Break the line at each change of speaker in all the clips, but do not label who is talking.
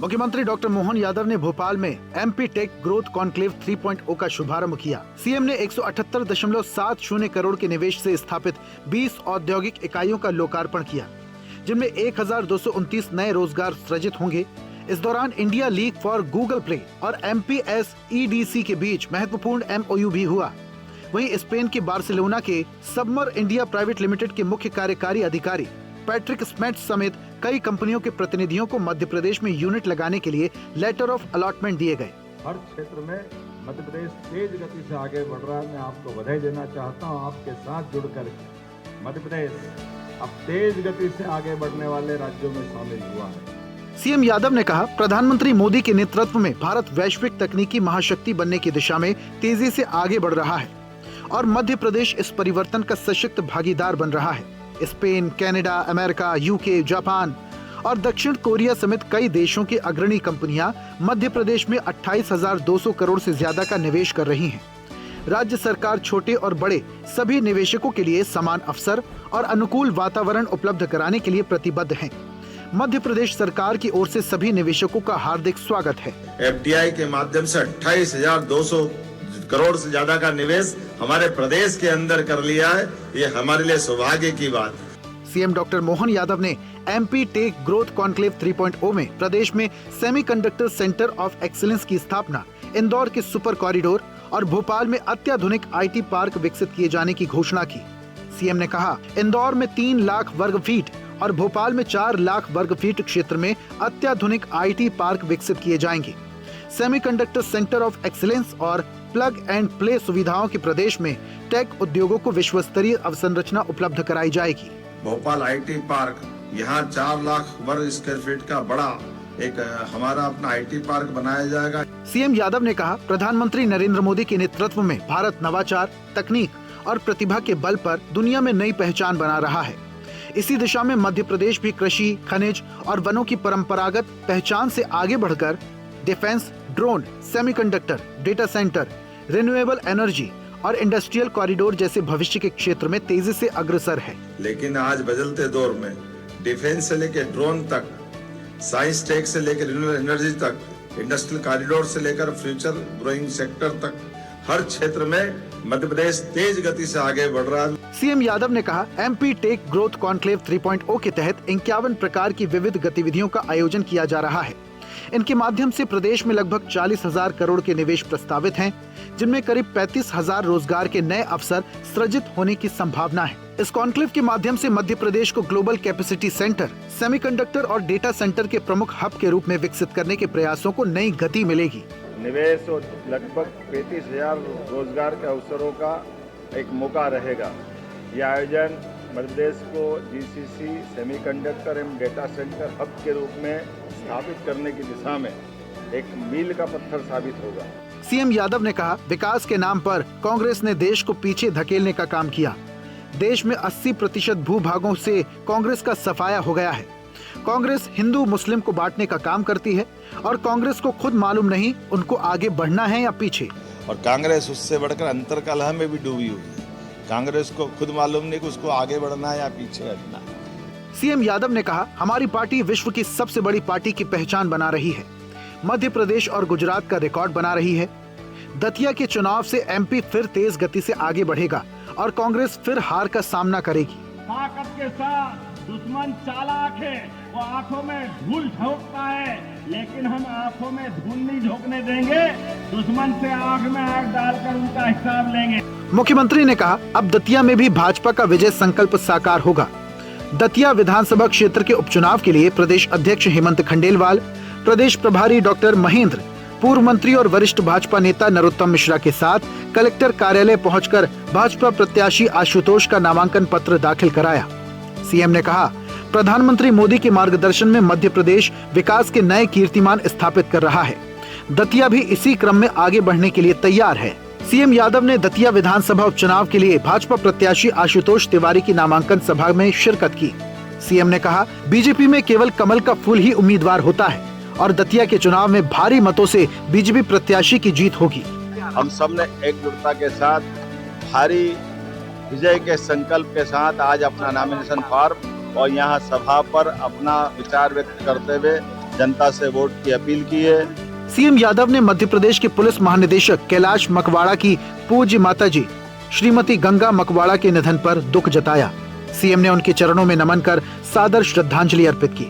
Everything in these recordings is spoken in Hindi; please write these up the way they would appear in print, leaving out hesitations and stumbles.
मुख्यमंत्री डॉक्टर मोहन यादव ने भोपाल में एमपी टेक ग्रोथ कॉन्क्लेव 3.0 का शुभारंभ किया। सीएम ने 178.70 करोड़ के निवेश से स्थापित 20 औद्योगिक इकाइयों का लोकार्पण किया, जिनमें 1229 नए रोजगार सृजित होंगे। इस दौरान India league for Google play और MPSEDC के बीच महत्वपूर्ण MOU भी हुआ। वहीं स्पेन के बार्सिलोना के सबमर इंडिया प्राइवेट लिमिटेड के मुख्य कार्यकारी अधिकारी पैट्रिक स्मेट समेत कई कंपनियों के प्रतिनिधियों को मध्य प्रदेश में यूनिट लगाने के लिए लेटर ऑफ अलॉटमेंट दिए गए।
हर क्षेत्र में मध्य प्रदेश तेज गति से आगे बढ़ रहा है। मैं आपको बधाई देना चाहता हूं। आपके साथ जुड़कर मध्य प्रदेश अब तेज गति से आगे बढ़ने वाले राज्यों में शामिल हुआ है।
सीएम यादव ने कहा, प्रधानमंत्री मोदी के नेतृत्व में भारत वैश्विक तकनीकी महाशक्ति बनने की दिशा में तेजी से आगे बढ़ रहा है और मध्य प्रदेश इस परिवर्तन का सशक्त भागीदार बन रहा है। Spain, Canada, America, UK, Japan और दक्षिण कोरिया समेत कई देशों की अग्रणी कंपनियां मध्य प्रदेश में 28,200 करोड़ से ज्यादा का निवेश कर रही हैं। राज्य सरकार छोटे और बड़े सभी निवेशकों के लिए समान अवसर और अनुकूल वातावरण उपलब्ध कराने के लिए प्रतिबद्ध है। मध्य प्रदेश सरकार की ओर से सभी निवेशकों का हार्दिक स्वागत है।
FDI के माध्यम से 28,200 करोड़ से ज्यादा का निवेश हमारे प्रदेश के अंदर कर लिया है। ये हमारे लिए सौभाग्य की बात है।
सीएम डॉक्टर मोहन यादव ने एमपी टेक ग्रोथ कॉन्क्लेव 3.0 में प्रदेश में सेमीकंडक्टर सेंटर ऑफ एक्सीलेंस की स्थापना, इंदौर के सुपर कॉरिडोर और भोपाल में अत्याधुनिक IT पार्क विकसित किए जाने की घोषणा की। सीएम ने कहा, इंदौर में 3 लाख वर्ग फीट और भोपाल में 4 लाख वर्ग फीट क्षेत्र में अत्याधुनिक IT पार्क विकसित किए जाएंगे। सेमीकंडक्टर सेंटर ऑफ एक्सीलेंस और प्लग एंड प्ले सुविधाओं के प्रदेश में टेक उद्योगों को विश्व स्तरीय अवसंरचना उपलब्ध कराई जाएगी।
भोपाल IT पार्क, यहाँ 4 लाख वर्ग स्क्वायर फीट का बड़ा एक हमारा अपना IT पार्क बनाया जाएगा।
सीएम यादव ने कहा, प्रधानमंत्री नरेंद्र मोदी के नेतृत्व में भारत नवाचार, तकनीक और प्रतिभा के बल पर दुनिया में नई पहचान बना रहा है। इसी दिशा में मध्य प्रदेश भी कृषि, खनिज और वनों की परंपरागत पहचान से आगे बढ़कर defence, drone, semiconductor, data centre, renewable energy और इंडस्ट्रियल कॉरिडोर जैसे भविष्य के क्षेत्र में तेजी से अग्रसर है।
लेकिन आज बदलते दौर में डिफेंस से लेकर ड्रोन तक, साइंस टेक से लेकर रिन्यूएबल एनर्जी तक, इंडस्ट्रियल कॉरिडोर से लेकर फ्यूचर ग्रोइंग सेक्टर तक हर क्षेत्र में मध्य प्रदेश तेज गति से आगे बढ़ रहा है।
सीएम यादव ने कहा, एमपी टेक ग्रोथ कॉन्क्लेव 3.0 के तहत 51 प्रकार की विविध गतिविधियों का आयोजन किया जा रहा है। इनके माध्यम से प्रदेश में लगभग 40,000 करोड़ के निवेश प्रस्तावित हैं, जिनमें करीब 35,000 रोजगार के नए अवसर सृजित होने की संभावना है। इस कॉन्क्लेव के माध्यम से मध्य प्रदेश को ग्लोबल कैपेसिटी सेंटर, सेमीकंडक्टर और डेटा सेंटर के प्रमुख हब के रूप में विकसित करने के प्रयासों को नई गति मिलेगी।
निवेश और लगभग 35,000 रोजगार के अवसरों का एक मौका रहेगा। यह आयोजन मध्य प्रदेश को GCC, सेमीकंडक्टर एवं डेटा सेंटर हब के रूप में स्थापित करने की दिशा में एक मील का पत्थर साबित होगा।
सीएम यादव ने कहा, विकास के नाम पर कांग्रेस ने देश को पीछे धकेलने का काम किया। देश में 80% भूभागों से कांग्रेस का सफाया हो गया है। कांग्रेस हिंदू मुस्लिम को बांटने का काम करती है और कांग्रेस को खुद मालूम नहीं उनको आगे बढ़ना है या पीछे।
और कांग्रेस उससे बढ़कर अंतर्कलह में भी डूबी हुई है। कांग्रेस को खुद मालूम नहीं कि उसको आगे बढ़ना है या पीछे हटना है।
सीएम यादव ने कहा, हमारी पार्टी विश्व की सबसे बड़ी पार्टी की पहचान बना रही है। मध्य प्रदेश और गुजरात का रिकॉर्ड बना रही है। दतिया के चुनाव से एमपी फिर तेज गति से आगे बढ़ेगा और कांग्रेस फिर हार का सामना करेगी।
ताकत के साथ दुश्मन चालाक है, वो आंखों में धूल झोंकता है, लेकिन हम आंखों में धूल नहीं झोंकने देंगे। दुश्मन से आंख में आंख डालकर उनका हिसाब लेंगे।
मुख्यमंत्री ने कहा, अब दतिया में भी भाजपा का विजय संकल्प साकार होगा। दतिया विधानसभा क्षेत्र के उपचुनाव के लिए प्रदेश अध्यक्ष हेमंत खंडेलवाल, प्रदेश प्रभारी डॉक्टर महेंद्र, पूर्व मंत्री और वरिष्ठ भाजपा नेता नरोत्तम मिश्रा के साथ कलेक्टर कार्यालय पहुंचकर भाजपा प्रत्याशी आशुतोष का नामांकन पत्र दाखिल कराया। सीएम ने कहा, प्रधानमंत्री मोदी के मार्गदर्शन में मध्य प्रदेश विकास के नए कीर्तिमान स्थापित कर रहा है। दतिया भी इसी क्रम में आगे बढ़ने के लिए तैयार है। सीएम यादव ने दतिया विधानसभा उपचुनाव के लिए भाजपा प्रत्याशी आशुतोष तिवारी की नामांकन सभा में शिरकत की। सीएम ने कहा, बीजेपी में केवल कमल का फूल ही उम्मीदवार होता है और दतिया के चुनाव में भारी मतों से बीजेपी प्रत्याशी की जीत होगी।
हम सब ने एकजुटता के साथ भारी विजय के संकल्प के साथ आज अपना नॉमिनेशन फॉर्म और यहाँ सभा पर अपना विचार व्यक्त करते हुए जनता से वोट की अपील की है।
सीएम यादव ने मध्य प्रदेश के पुलिस महानिदेशक कैलाश मकवाड़ा की पूज्य माताजी श्रीमती गंगा मकवाड़ा के निधन पर दुख जताया। सीएम ने उनके चरणों में नमन कर सादर श्रद्धांजलि अर्पित की।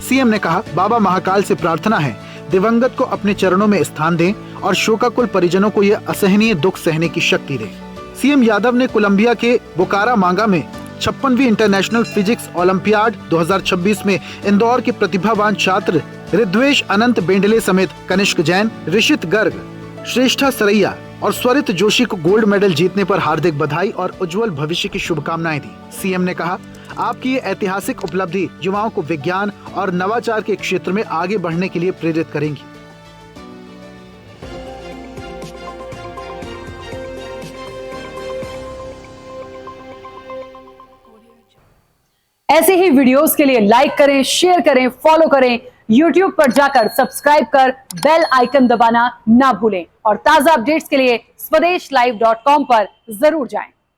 सीएम ने कहा, बाबा महाकाल से प्रार्थना है दिवंगत को अपने चरणों में स्थान दें और शोकाकुल परिजनों को यह असहनीय दुख सहने की शक्ति दें। सीएम यादव ने कोलंबिया के बुकारामांगा में 56वीं इंटरनेशनल फिजिक्स ओलंपियाड 2026 में इंदौर के प्रतिभावान छात्र ऋद्वेश अनंत बेंडले समेत कनिष्क जैन, ऋषित गर्ग, श्रेष्ठा सरैया और स्वरित जोशी को गोल्ड मेडल जीतने पर हार्दिक बधाई और उज्जवल भविष्य की शुभकामनाएं दी। सीएम ने कहा, आपकी ये ऐतिहासिक उपलब्धि युवाओं को विज्ञान और नवाचार के क्षेत्र में आगे बढ़ने के लिए प्रेरित करेंगी।
ऐसे ही वीडियोस के लिए लाइक करें, शेयर करें, फॉलो करें। YouTube पर जाकर सब्सक्राइब कर बेल आइकन दबाना ना भूलें और ताजा अपडेट्स के लिए स्वदेशलाइव.com पर जरूर जाएं।